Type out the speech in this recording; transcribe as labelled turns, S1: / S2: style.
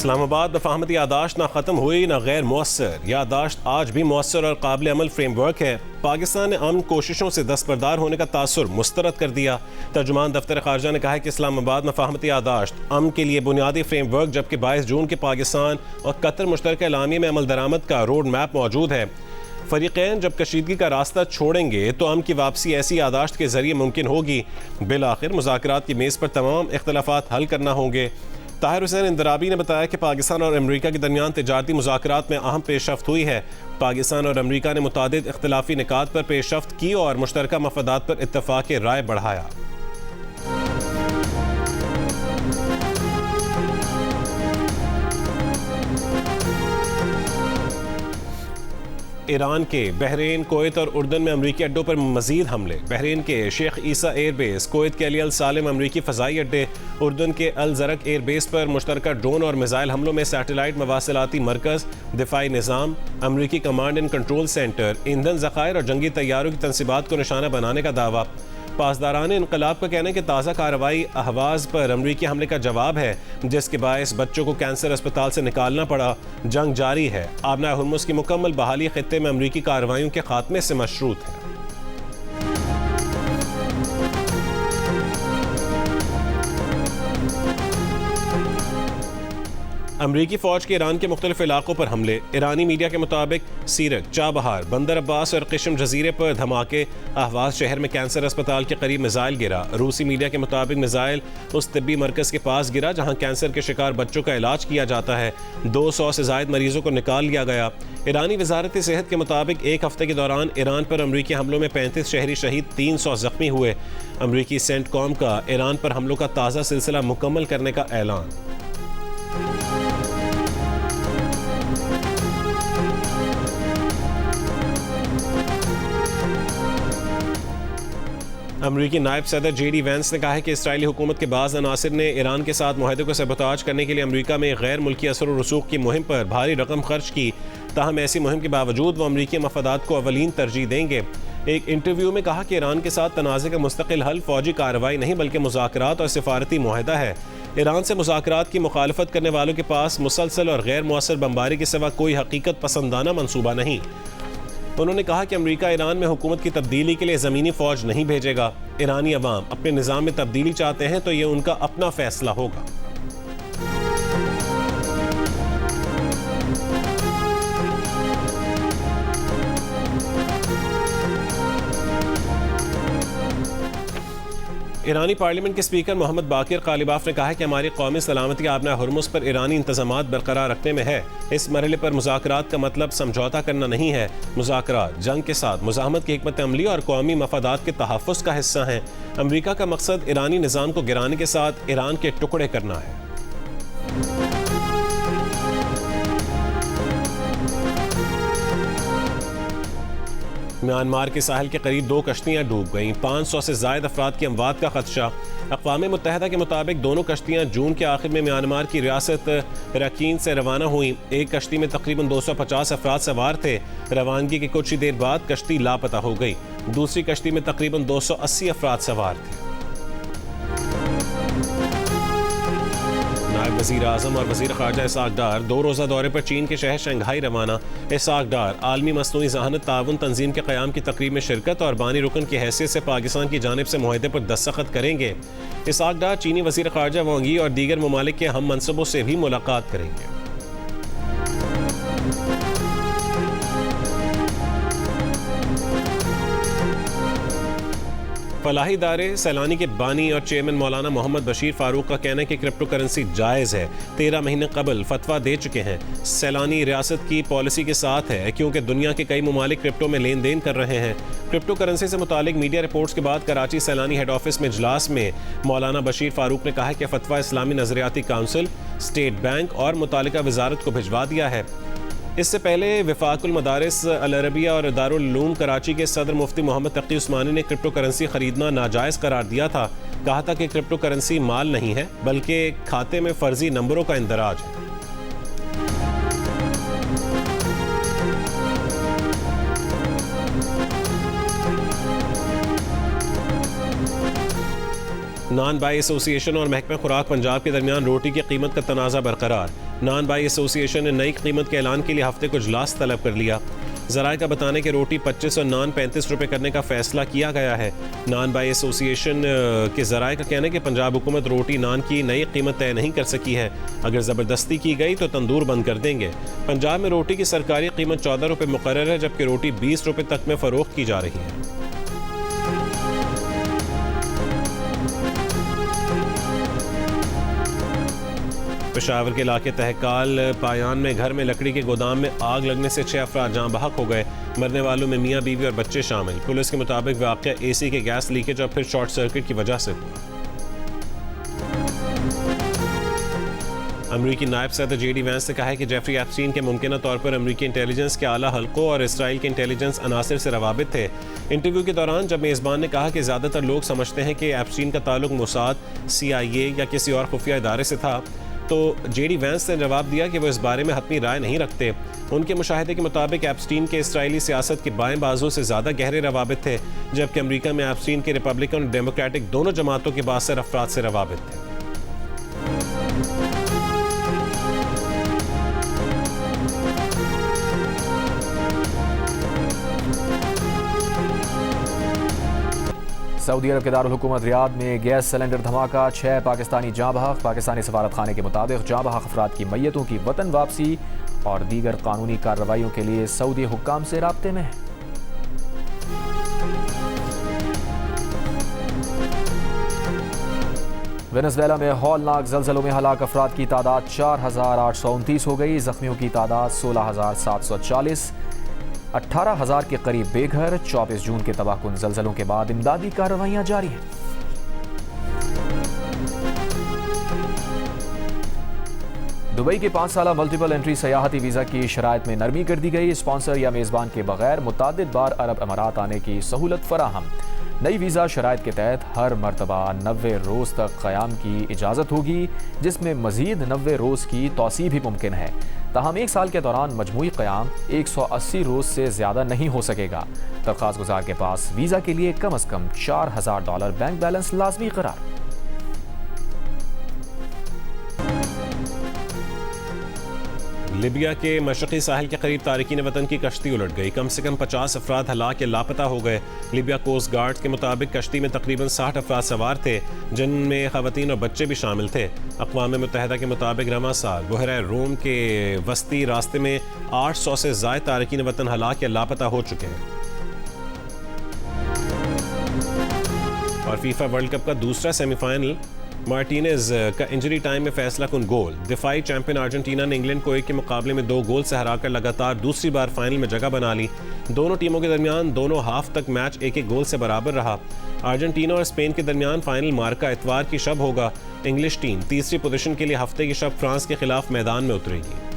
S1: इस्लामाबाद मफाहमती यादाश्त ना ख़त्म हुई ना गैर मौसर। यादाश्त आज भी मौसर और काबिल अमल फ्रेमवर्क है। पाकिस्तान ने अमन कोशिशों से दस्तबरदार होने का तासुर मुस्तरद कर दिया। तर्जुमान दफ्तर खारजा ने कहा है कि इस्लामाबाद मफाहमती यादाश्त अमन के लिए बुनियादी फ्रेमवर्क, जबकि 22 जून के पाकिस्तान और कतर मुश्तरका एलामिये में अमल दरामद का रोड मैप मौजूद है। फरीकैन जब कशीदगी का रास्ता छोड़ेंगे तो अमन की वापसी ऐसी यादाश्त के जरिए मुमकिन होगी। बिलाखिर मुज़ाकरात की मेज़ पर तमाम इख्तलाफात हल करना होंगे। ताहिर हुसैन इंदराबी ने बताया कि पाकिस्तान और अमेरिका के दरमियान तिजारती मुज़ाकरात में अहम पेशरफ्त हुई है। पाकिस्तान और अमेरिका ने मुतादिद इख्तलाफी निकात पर पेशरफ्त की और मुश्तरका मफादात पर इत्तफाक़ राय बढ़ाया। ईरान के बहरीन, कुवैत और उर्दन में अमरीकी अड्डों पर मजीद हमले। बहरीन के शेख ईसा एयरबेस, कुवैत के अली अल सालिम अमरीकी फ़ज़ाई अड्डे, उर्दन के अल ज़रक एयरबेस पर मुश्तरका ड्रोन और मिसाइल हमलों में सैटेलाइट मवासिलाती मरकज़, दिफाई निज़ाम, अमरीकी कमांड एंड कंट्रोल सेंटर, ईंधन ज़खायर और जंगी तैयारों की तनसीबात को निशाना बनाने का दावा। पासदारान इनकलाब का कहना है कि ताज़ा कार्रवाई अहवाज़ पर अमरीकी हमले का जवाब है, जिसके बायस बच्चों को कैंसर अस्पताल से निकालना पड़ा। जंग जारी है। आबना हुर्मुज़ की मुकम्मल बहाली खित्ते में अमरीकी कार्रवाइयों के खात्मे से मशरूत है। अमरीकी फ़ौज के ईरान के मुख्तलिफ इलाकों पर हमले। ईरानी मीडिया के मुताबिक सीरत, चाबहार, बंदर अब्बास और किश्म जजीरे पर धमाके। अहवाज शहर में कैंसर अस्पताल के करीब मिसाइल गिरा। रूसी मीडिया के मुताबिक मिसाइल उस तिब्बी मरकज़ के पास गिरा जहां कैंसर के शिकार बच्चों का इलाज किया जाता है। 200 से ज़ायद मरीजों को निकाल लिया गया। ईरानी वजारत सेहत के मुताबिक एक हफ्ते के दौरान ईरान पर अमरीकी हमलों में 35 शहरी शहीद, 300 जख्मी हुए। अमरीकी सेंटकॉम का ईरान पर हमलों का ताज़ा सिलसिला मुकम्मल करने का ऐलान। अमरीकी नायब सदर JD वैंस ने कहा है कि इसराइली हुकूमत के बाज़ अनासिर ने ईरान के साथ मुआहदे को सबोताज करने के लिए अमरीका में गैर मुल्की असर और रसूख की मुहिम पर भारी रकम खर्च की। ताहम ऐसी मुहिम के बावजूद वो अमरीकी मफादात को अवलीन तरजीह देंगे। एक इंटरव्यू में कहा कि ईरान के साथ तनाज़े का मुस्तकिल हल फौजी कार्रवाई नहीं बल्कि मुज़ाकरात और सिफारती मुआहदा है। ईरान से मुज़ाकरात की मुखालफत करने वालों के पास मुसलसल और गैर मुअस्सर बमबारी के सिवा कोई हकीकत पसंदाना मनसूबा नहीं। उन्होंने कहा कि अमेरिका ईरान में हुकूमत की तब्दीली के लिए ज़मीनी फ़ौज नहीं भेजेगा। ईरानी अवाम अपने निज़ाम में तब्दीली चाहते हैं तो ये उनका अपना फैसला होगा। ईरानी पार्लियामेंट के स्पीकर मोहम्मद बाकिर कालिबाफ ने कहा है कि हमारी कौमी सलामती आबना हुर्मुज़ पर ईरानी इंतज़ामात बरकरार रखने में है। इस मरहले पर मुज़ाकरात का मतलब समझौता करना नहीं है। मुज़ाकरात जंग के साथ मुज़ाहमत की हिकमत अमली और कौमी मफादात के तहफ़्फ़ुज़ का हिस्सा हैं। अमरीका का मकसद ईरानी निज़ाम को गिराने के साथ ईरान के टुकड़े करना है। म्यांमार के साहिल के करीब 2 कश्तियाँ डूब गईं। 500 से ज़ायद अफराद की अमवात का खदशा। अक़वाम मुत्तहिदा के मुताबिक दोनों कश्तियाँ जून के आखिर में म्यांमार की रियासत रकीन से रवाना हुई। एक कश्ती में तकरीबन 250 अफराद सवार थे। रवानगी के कुछ ही देर बाद कश्ती लापता हो गई। दूसरी कश्ती में तकरीबन 280 अफराद सवार थे। नायब वज़ीर आज़म और वज़ीर ख़ारजा इसहाक़ डार 2 रोज़ा दौरे पर चीन के शहर शंघाई रवाना। इसहाक़ डार आलमी मसनूई ज़हानत ताउन तंजीम के क़याम की तकरीब में शिरकत और बानी रुकन की हैसियत से पाकिस्तान की जानिब से मुआहदे पर दस्तखत करेंगे। इसहाक़ डार चीनी वज़ीर ख़ारजा वांग यी और दीगर ममालिक के हम मनसबों से भी मुलाकात करेंगे। फलाही इदारे सैलानी के बानी और चेयरमैन मौलाना मोहम्मद बशीर फारूक का कहना है कि क्रिप्टो करेंसी जायज़ है। 13 महीने कबल फतवा दे चुके हैं। सैलानी रियासत की पॉलिसी के साथ है क्योंकि दुनिया के कई ममालिक क्रिप्टो में लेन देन कर रहे हैं। क्रिप्टो करेंसी से मुतालिक मीडिया रिपोर्ट्स के बाद कराची सैलानी हेड ऑफिस में इजलास में मौलाना बशीर फारूक ने कहा कि फतवा इस्लामी नज़रियाती काउंसिल, स्टेट बैंक और मुतालिका वजारत को भिजवा दिया है। इससे पहले वफाकुल मदारिस अल अरबिया और दारुल उलूम कराची के सदर मुफ्ती मोहम्मद तकी उस्मानी ने क्रिप्टो करेंसी खरीदना नाजायज़ करार दिया था। कहा था कि क्रिप्टो करेंसी माल नहीं है बल्कि खाते में फर्जी नंबरों का इंदराज है। नॉन बाई एसोसिएशन और महकमा खुराक पंजाब के दरमियान रोटी की कीमत का तनाज़ा बरकरार। नान बाई एसोसिएशन ने नई कीमत के ऐलान के लिए हफ्ते को इजलास तलब कर लिया। ज़राए का बताने कि रोटी 25 और नान 35 रुपये करने का फैसला किया गया है। नान बाई एसोसिएशन के ज़राए का कहना है कि पंजाब हुकूमत रोटी नान की नई कीमत तय नहीं कर सकी है। अगर ज़बरदस्ती की गई तो तंदूर बंद कर देंगे। पंजाब में रोटी की सरकारी कीमत 14 रुपये मुकर्रर है, जबकि रोटी 20 रुपये तक में फ़रोख्त की जा रही है। पेशावर के इलाके तहकाल पायान में घर में लकड़ी के गोदाम में आग लगने से 6 अफराद जाँ बहक हो गए। मरने वालों में मियाँ बीवी और बच्चे शामिल। पुलिस के मुताबिक वाक़या एसी के गैस लीकेज और फिर शॉर्ट सर्किट की वजह से हुआ। अमरीकी नायब सदर जेडी वैंस ने कहा है कि जेफरी एप्स्टीन के मुमकिन तौर पर अमरीकी इंटेलिजेंस के आला हल्कों और इसराइल के इंटेलिजेंस अनासर से रवाबित थे। इंटरव्यू के दौरान जब मेज़बान ने कहा कि ज़्यादातर लोग समझते हैं कि एप्स्टीन का ताल्लुक मोसाद, CIA या किसी और खुफिया इदारे से था, तो जेडी वैंस ने जवाब दिया कि वो इस बारे में हतमी राय नहीं रखते। उनके मुशाहिदे के मुताबिक एप्स्टीन के इसराइली सियासत के बाएं बाजू से ज़्यादा गहरे रवाबित थे, जबकि अमरीका में एप्स्टीन के रिपब्लिकन और डेमोक्रेटिक दोनों जमातों के बासर अफराद से रवाबित थे।
S2: सऊदी अरब के दारुल हुकूमत रियाद में गैस सिलेंडर धमाका, 6 पाकिस्तानी जाँ बहक। पाकिस्तानी सफारत खाने के मुताबिक जाँ बहक अफराद की मैयतों की वतन वापसी और दीगर कानूनी कार्रवाइयों के लिए सऊदी हुक्काम से राब्ते में है। वेनेजुएला में हौलनाक जल्जलों में हलाक अफराद की तादाद 4,829 हो गई। जख्मियों की तादाद 16,740। 18,000 के करीब बेघर। 24 जून के तबाहकुन जल्जलों के बाद इमदादी कार्रवाइयां जारी हैं। दुबई के 5 साला मल्टीपल एंट्री सयाहती वीज़ा की शराइत में नरमी कर दी गई। स्पॉन्सर या मेज़बान के बगैर मुतादिद बार अरब अमारात आने की सहूलत फराहम। नई वीज़ा शराइत के तहत हर मरतबा 90 रोज़ तक क़याम की इजाज़त होगी, जिसमें मज़ीद 90 रोज़ की तौसी भी मुमकिन है। ताहम 1 साल के दौरान मजमूई क़याम 180 रोज़ से ज़्यादा नहीं हो सकेगा। दरख्वास्त गुजार के पास वीज़ा के लिए कम अज़ कम $4,000 बैंक बैलेंस लाजमी करार।
S1: लिबिया के मशरक़ी साहिल के करीब तारिकीन वतन की कश्ती उलट गई। कम से कम 50 अफराद हलाक या लापता हो गए। लिबिया कोस्ट गार्ड के मुताबिक कश्ती में तकरीबन 60 अफराद सवार थे, जिनमें ख़वातीन और बच्चे भी शामिल थे। अक़वाम मुत्तहिदा के मुताबिक रवा साल बहरा रोम के वस्ती रास्ते में 800 से ज़ायद तारिकीन वतन हलाक या लापता हो चुके हैं। और फीफा वर्ल्ड कप का दूसरा सेमीफाइनल मार्टिनेज का इंजरी टाइम में फैसला कुन गोल। दिफाई चैंपियन अर्जेंटीना ने इंग्लैंड को 1 के मुकाबले में 2 गोल से हराकर लगातार दूसरी बार फाइनल में जगह बना ली। दोनों टीमों के दरमियान दोनों हाफ तक मैच 1-1 गोल से बराबर रहा। अर्जेंटीना और स्पेन के दरमियान फाइनल मार्का इतवार की शब होगा। इंग्लिश टीम तीसरी पोजीशन के लिए हफ्ते की शब फ्रांस के खिलाफ मैदान में उतरेगी।